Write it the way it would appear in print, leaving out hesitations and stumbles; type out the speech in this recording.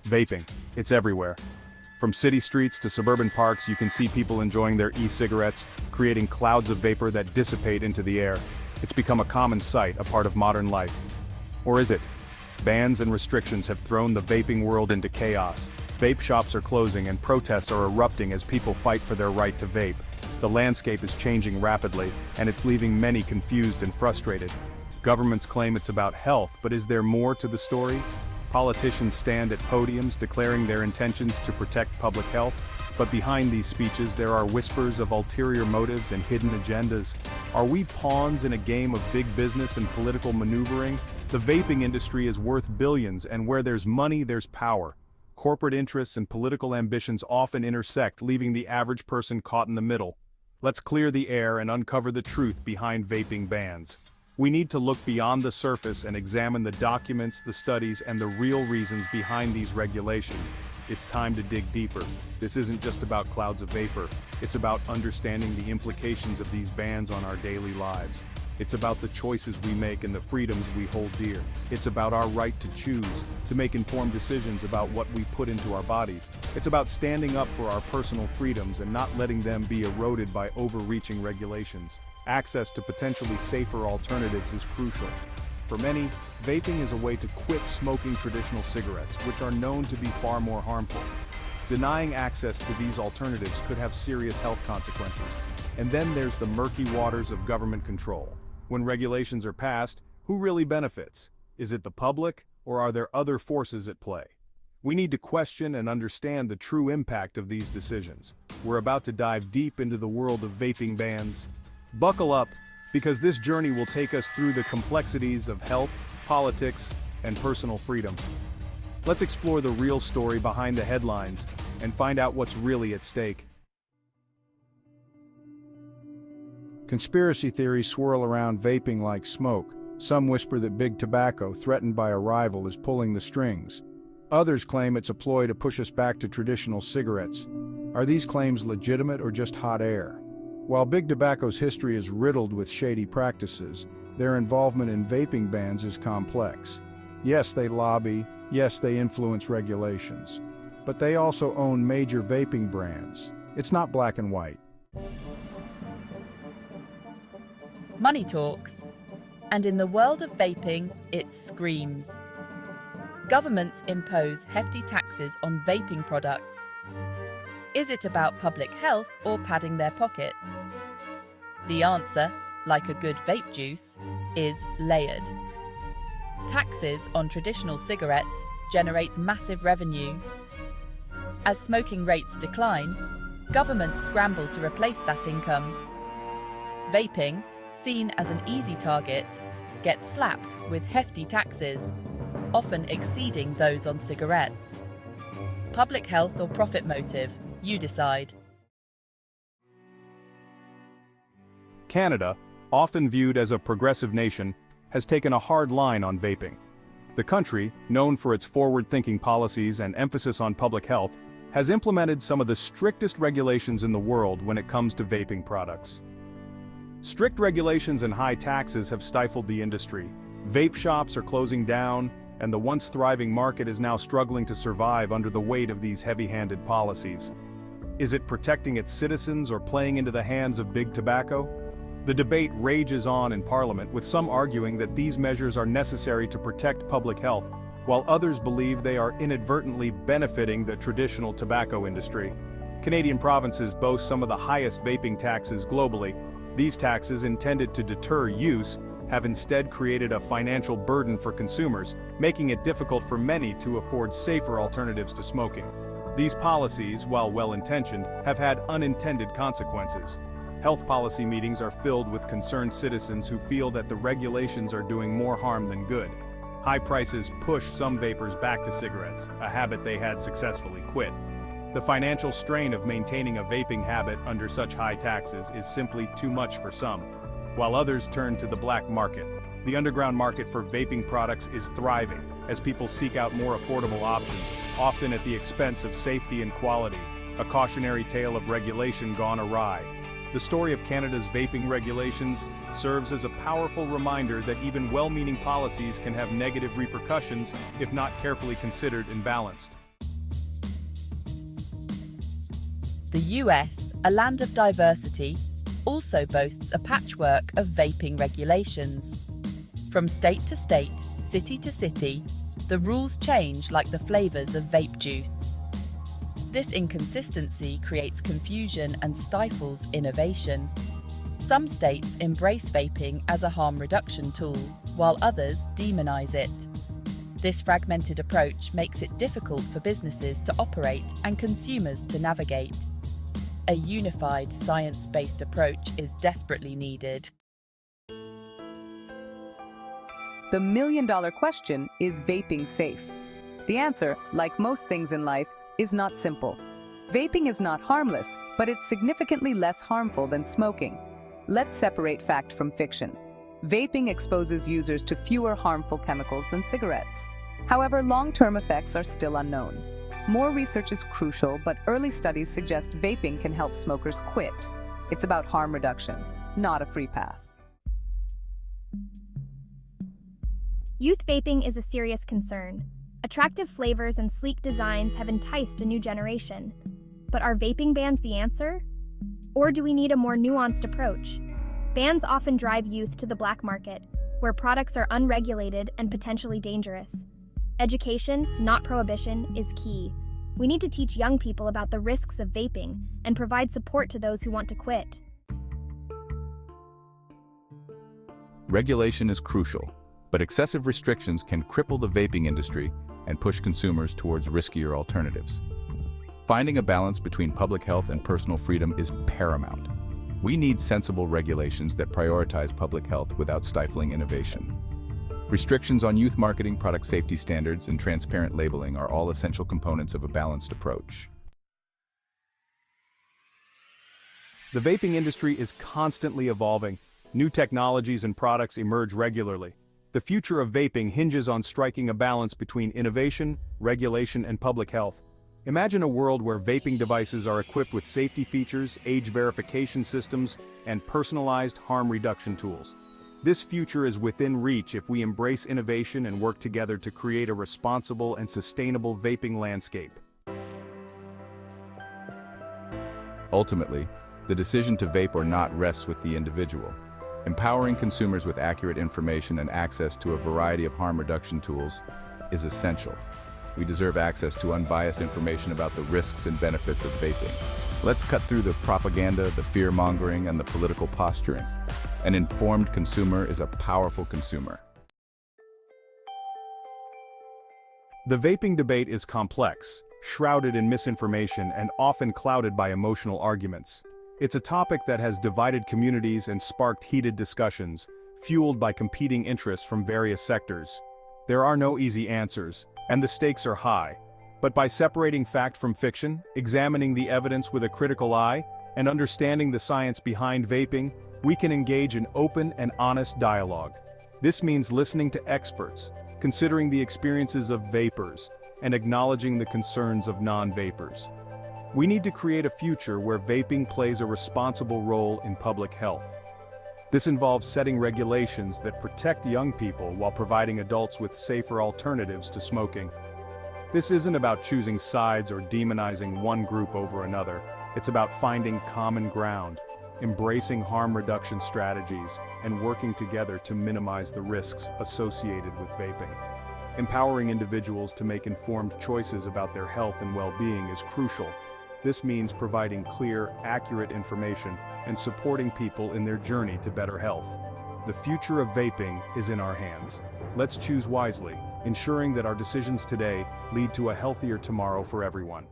Vaping. It's everywhere. From city streets to suburban parks, you can see people enjoying their e-cigarettes, creating clouds of vapor that dissipate into the air. It's become a common sight, a part of modern life. Or is it? Bans and restrictions have thrown the vaping world into chaos. Vape shops are closing and protests are erupting as people fight for their right to vape. The landscape is changing rapidly, and it's leaving many confused and frustrated. Governments claim it's about health, but is there more to the story? Politicians stand at podiums declaring their intentions to protect public health, but behind these speeches there are whispers of ulterior motives and hidden agendas. Are we pawns in a game of big business and political maneuvering? The vaping industry is worth billions, and where there's money, there's power. Corporate interests and political ambitions often intersect, leaving the average person caught in the middle. Let's clear the air and uncover the truth behind vaping bans. We need to look beyond the surface and examine the documents, the studies, and the real reasons behind these regulations. It's time to dig deeper. This isn't just about clouds of vapor. It's about understanding the implications of these bans on our daily lives. It's about the choices we make and the freedoms we hold dear. It's about our right to choose, to make informed decisions about what we put into our bodies. It's about standing up for our personal freedoms and not letting them be eroded by overreaching regulations. Access to potentially safer alternatives is crucial. For many, vaping is a way to quit smoking traditional cigarettes, which are known to be far more harmful. Denying access to these alternatives could have serious health consequences. And then there's the murky waters of government control. When regulations are passed, who really benefits? Is it the public, or are there other forces at play? We need to question and understand the true impact of these decisions. We're about to dive deep into the world of vaping bans. Buckle up, because this journey will take us through the complexities of health, politics, and personal freedom. Let's explore the real story behind the headlines and find out what's really at stake. Conspiracy theories swirl around vaping like smoke. Some whisper that big tobacco, threatened by a rival, is pulling the strings. Others claim it's a ploy to push us back to traditional cigarettes. Are these claims legitimate or just hot air? While big tobacco's history is riddled with shady practices, their involvement in vaping bans is complex. Yes, they lobby. Yes, they influence regulations. But they also own major vaping brands. It's not black and white. Money talks, and in the world of vaping, it screams. Governments impose hefty taxes on vaping products. Is it about public health or padding their pockets? The answer, like a good vape juice, is layered. Taxes on traditional cigarettes generate massive revenue. As smoking rates decline, governments scramble to replace that income. Vaping, seen as an easy target, gets slapped with hefty taxes, often exceeding those on cigarettes. Public health or profit motive, you decide. Canada, often viewed as a progressive nation, has taken a hard line on vaping. The country, known for its forward-thinking policies and emphasis on public health, has implemented some of the strictest regulations in the world when it comes to vaping products. Strict regulations and high taxes have stifled the industry. Vape shops are closing down, and the once thriving market is now struggling to survive under the weight of these heavy-handed policies. Is it protecting its citizens or playing into the hands of big tobacco? The debate rages on in Parliament, with some arguing that these measures are necessary to protect public health, while others believe they are inadvertently benefiting the traditional tobacco industry. Canadian provinces boast some of the highest vaping taxes globally. These taxes, intended to deter use, have instead created a financial burden for consumers, making it difficult for many to afford safer alternatives to smoking. These policies, while well-intentioned, have had unintended consequences. Health policy meetings are filled with concerned citizens who feel that the regulations are doing more harm than good. High prices push some vapers back to cigarettes, a habit they had successfully quit. The financial strain of maintaining a vaping habit under such high taxes is simply too much for some, while others turn to the black market. The underground market for vaping products is thriving as people seek out more affordable options, often at the expense of safety and quality, a cautionary tale of regulation gone awry. The story of Canada's vaping regulations serves as a powerful reminder that even well-meaning policies can have negative repercussions if not carefully considered and balanced. The US, a land of diversity, also boasts a patchwork of vaping regulations. From state to state, city to city, the rules change like the flavors of vape juice. This inconsistency creates confusion and stifles innovation. Some states embrace vaping as a harm reduction tool, while others demonize it. This fragmented approach makes it difficult for businesses to operate and consumers to navigate. A unified, science-based approach is desperately needed. The million-dollar question, is vaping safe? The answer, like most things in life, is not simple. Vaping is not harmless, but it's significantly less harmful than smoking. Let's separate fact from fiction. Vaping exposes users to fewer harmful chemicals than cigarettes. However, long-term effects are still unknown. More research is crucial, but early studies suggest vaping can help smokers quit. It's about harm reduction, not a free pass. Youth vaping is a serious concern. Attractive flavors and sleek designs have enticed a new generation. But are vaping bans the answer? Or do we need a more nuanced approach? Bans often drive youth to the black market, where products are unregulated and potentially dangerous. Education, not prohibition, is key. We need to teach young people about the risks of vaping and provide support to those who want to quit. Regulation is crucial, but excessive restrictions can cripple the vaping industry and push consumers towards riskier alternatives. Finding a balance between public health and personal freedom is paramount. We need sensible regulations that prioritize public health without stifling innovation. Restrictions on youth marketing, product safety standards, and transparent labeling are all essential components of a balanced approach. The vaping industry is constantly evolving. New technologies and products emerge regularly. The future of vaping hinges on striking a balance between innovation, regulation, and public health. Imagine a world where vaping devices are equipped with safety features, age verification systems, and personalized harm reduction tools. This future is within reach if we embrace innovation and work together to create a responsible and sustainable vaping landscape. Ultimately, the decision to vape or not rests with the individual. Empowering consumers with accurate information and access to a variety of harm reduction tools is essential. We deserve access to unbiased information about the risks and benefits of vaping. Let's cut through the propaganda, the fear-mongering, and the political posturing. An informed consumer is a powerful consumer. The vaping debate is complex, shrouded in misinformation, and often clouded by emotional arguments. It's a topic that has divided communities and sparked heated discussions, fueled by competing interests from various sectors. There are no easy answers, and the stakes are high. But by separating fact from fiction, examining the evidence with a critical eye, and understanding the science behind vaping, we can engage in open and honest dialogue. This means listening to experts, considering the experiences of vapers, and acknowledging the concerns of non-vapers. We need to create a future where vaping plays a responsible role in public health. This involves setting regulations that protect young people while providing adults with safer alternatives to smoking. This isn't about choosing sides or demonizing one group over another. It's about finding common ground, embracing harm reduction strategies, and working together to minimize the risks associated with vaping. Empowering individuals to make informed choices about their health and well-being is crucial. This means providing clear, accurate information and supporting people in their journey to better health. The future of vaping is in our hands. Let's choose wisely, ensuring that our decisions today lead to a healthier tomorrow for everyone.